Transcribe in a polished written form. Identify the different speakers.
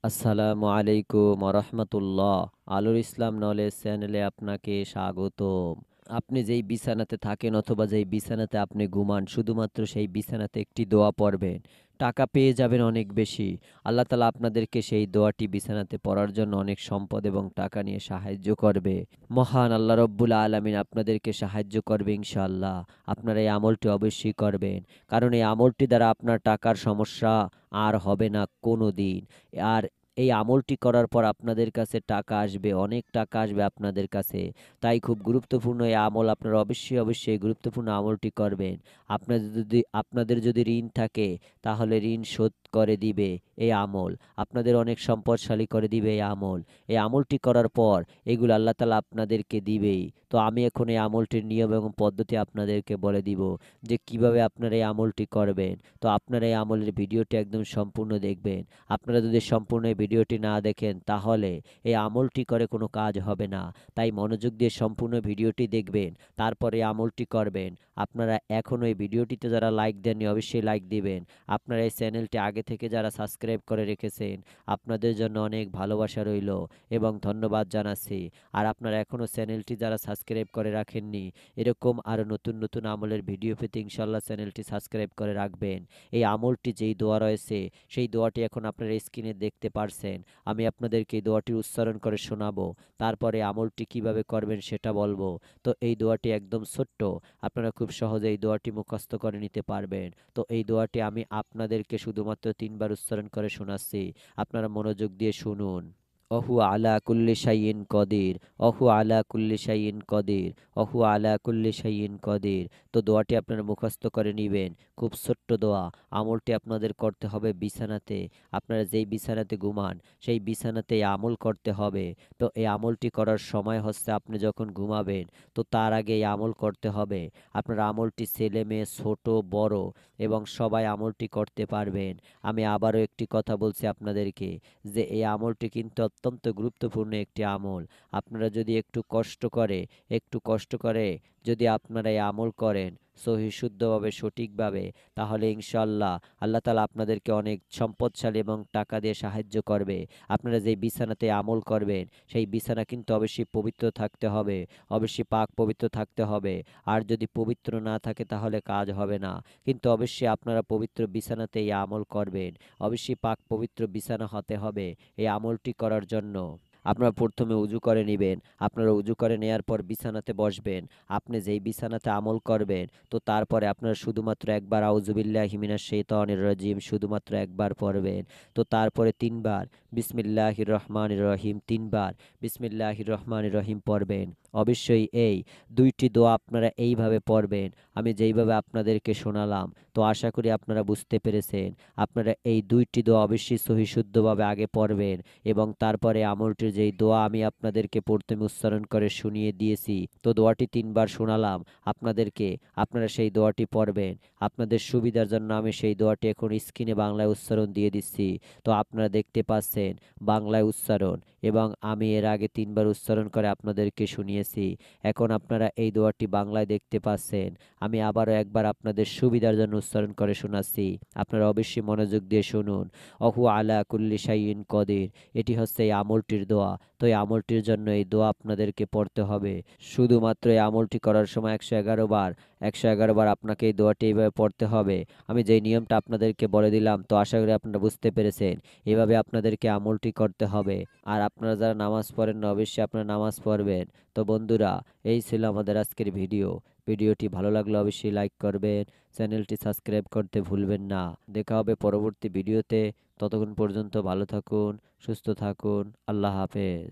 Speaker 1: আসসালামু আলাইকুম রহমতুল্লাহ। আলোর ইসলাম নলেজ চ্যানেলে আপনাকে স্বাগতম। আপনি যেই বিছানাতে থাকেন অথবা যেই বিছানাতে আপনি ঘুমান, শুধুমাত্র সেই বিছানাতে একটি দোয়া পড়বেন, টাকা পেয়ে যাবেন অনেক বেশি। আল্লাহ তালা আপনাদেরকে সেই দোয়াটি বিছানাতে পড়ার জন্য অনেক সম্পদ এবং টাকা নিয়ে সাহায্য করবে। মহান আল্লাহ রব্বুল আলমিন আপনাদেরকে সাহায্য করবে ইনশাআল্লাহ। আপনারা এই আমলটি অবশ্যই করবেন, কারণ এই আমলটি দ্বারা আপনার টাকার সমস্যা আর হবে না কোনো দিন। আর এই আমলটি করার পর আপনাদের কাছে টাকা আসবে, অনেক টাকা আসবে আপনাদের কাছে। তাই খুব গুরুত্বপূর্ণ এই আমল, আপনারা অবশ্যই অবশ্যই গুরুত্বপূর্ণ আমলটি করবেন। আপনাদের যদি ঋণ থাকে, তাহলে ঋণ শোধ করে দিবে এই আমল। আপনাদের অনেক সম্পদশালী করে দিবে এই আমল। এই আমলটি করার পর এগুলো আল্লাহ তালা আপনাদেরকে দিবেই। তো আমি এখন এই আমলটির নিয়ম এবং পদ্ধতি আপনাদেরকে বলে দিব যে কিভাবে আপনারা এই আমলটি করবেন। তো আপনারা এই আমলের ভিডিওটি একদম সম্পূর্ণ দেখবেন। আপনারা যদি সম্পূর্ণ এই ভিডিওটি না দেখেন, তাহলে এই আমলটি করে কোনো কাজ হবে না। তাই মনোযোগ দিয়ে সম্পূর্ণ ভিডিওটি দেখবেন, তারপরে এই আমলটি করবেন। আপনারা এখনও এই ভিডিওটিতে যারা লাইক দেননি, অবশ্যই লাইক দিবেন। আপনারা এই চ্যানেলটি আগে থেকে যারা সাবস্ক্রাইব করে রেখেছেন, আপনাদের জন্য অনেক ভালোবাসা রইল এবং ধন্যবাদ জানাচ্ছি। আর আপনারা এখনও চ্যানেলটি যারা সাবস্ক্রাইব করে রাখেননি, এরকম আরও নতুন নতুন আমলের ভিডিও পেতে ইনশাল্লাহ চ্যানেলটি সাবস্ক্রাইব করে রাখবেন। এই আমলটি যেই দোয়া রয়েছে, সেই দোয়াটি এখন আপনারা স্ক্রিনে দেখতে পারছেন। আমি আপনাদেরকে এই দোয়াটির উচ্চারণ করে শোনাবো, তারপরে আমলটি কিভাবে করবেন সেটা বলবো। তো এই দোয়াটি একদম ছোট্ট, আপনারা খুব সহজে এই দোয়াটি মুখস্থ করে নিতে পারবেন। তো এই দোয়াটি আমি আপনাদেরকে শুধুমাত্র 3 বার উচ্চারণ করে শোনাচ্ছি, আপনারা মনোযোগ দিয়ে শুনুন। অহু আলা কুল্লি শাইইন কদির, অহু আলা কুল্লি শাইইন কদির, অহু আলা কুল্লি শাইইন কদির। তো দোয়াটি আপনারা মুখস্থ করে নেবেন। খুব ছোট্ট দোয়া। আমলটি আপনাদের করতে হবে বিছানাতে। আপনারা যেই বিছানাতে ঘুমান, সেই বিছানাতেই আমল করতে হবে। তো এই আমলটি করার সময় হচ্ছে আপনি যখন ঘুমাবেন, তো তার আগে এই আমল করতে হবে। আপনার আমলটি ছেলে মেয়ে ছোট বড় এবং সবাই আমলটি করতে পারবেন। আমি আবারও একটি কথা বলছি আপনাদেরকে, যে এই আমলটি কিন্তু অত্যন্ত গুরুত্বপূর্ণ একটি আমল। আপনারা যদি একটু কষ্ট করে যদি আপনারা এই আমল করেন সহি শুদ্ধভাবে সঠিকভাবে, তাহলে ইনশাল্লাহ আল্লাহ তালা আপনাদেরকে অনেক সম্পদশালী এবং টাকা দিয়ে সাহায্য করবে। আপনারা যেই বিছানাতে আমল করবেন, সেই বিছানা কিন্তু অবশ্যই পবিত্র থাকতে হবে, অবশ্যই পাক পবিত্র থাকতে হবে। আর যদি পবিত্র না থাকে তাহলে কাজ হবে না। কিন্তু অবশ্যই আপনারা পবিত্র বিছানাতেই আমল করবেন। অবশ্যই পাক পবিত্র বিছানা হতে হবে এই আমলটি করার জন্য। আপনারা প্রথমে উজু করে নেবেন। আপনারা উজু করে নেয়ার পর বিছানাতে বসবেন। আপনি যেই বিছানাতে আমল করবেন, তো তারপরে আপনারা শুধুমাত্র একবার আউযুবিল্লাহি মিনাশ শাইতানির রাজিম শুধুমাত্র একবার পড়বেন। তো তারপরে 3 বার বিসমিল্লাহির রহমানির রহিম, 3 বার বিসমিল্লাহির রহমানির রহিম পড়বেন। অবশ্যই এই 2টি দোয়া আপনারা এইভাবে পড়বেন, আমি যেইভাবে আপনাদেরকে শোনালাম। তো আশা করি আপনারা বুঝতে পেরেছেন। আপনারা এই 2টি দোয়া অবশ্যই সহি শুদ্ধভাবে আগে পড়বেন এবং তারপরে আমলটির যেই দোয়া আমি আপনাদেরকে প্রথমে উচ্চারণ করে শুনিয়ে দিয়েছি, তো দোয়াটি 3 বার শোনালাম আপনাদেরকে, আপনারা সেই দোয়াটি পড়বেন। আপনাদের সুবিধার জন্য আমি সেই দোয়াটি এখন স্ক্রিনে বাংলায় উচ্চারণ দিয়ে দিচ্ছি। তো আপনারা দেখতে পাচ্ছেন বাংলায় উচ্চারণ, এবং আমি এর আগে 3 বার উচ্চারণ করে আপনাদেরকে শুনিয়েছি। এখন আপনারা এই দোয়াটি বাংলায় দেখতে পাচ্ছেন। আমি আবারও একবার আপনাদের সুবিধার জন্য উচ্চারণ করে শোনাচ্ছি, আপনারা অবশ্যই মনোযোগ দিয়ে শুনুন। অহু আলা কুল্লি শাইইন কদির, এটি হচ্ছে এই আমলটির দোয়া। তো এই আমলটির জন্য এই দোয়া আপনাদেরকে পড়তে হবে। শুধুমাত্র এই আমলটি করার সময় 111 বার, 111 বার আপনাকে এই দোয়াটি এইভাবে পড়তে হবে। আমি যেই নিয়মটা আপনাদেরকে বলে দিলাম, তো আশা করি আপনারা বুঝতে পেরেছেন। এভাবে আপনাদেরকে আমলটি করতে হবে। আর আপনারা যারা নামাজ পড়েন না, অবশ্যই আপনারা নামাজ পড়বেন। তো বন্ধুরা, এই ছিল আমাদের আজকের ভিডিও। ভিডিওটি ভালো লাগলে অবশ্যই লাইক করবেন, চ্যানেলটি সাবস্ক্রাইব করতে ভুলবেন না। দেখা হবে পরবর্তী ভিডিওতে। ততক্ষণ পর্যন্ত ভালো থাকুন, সুস্থ থাকুন। আল্লাহ হাফেজ।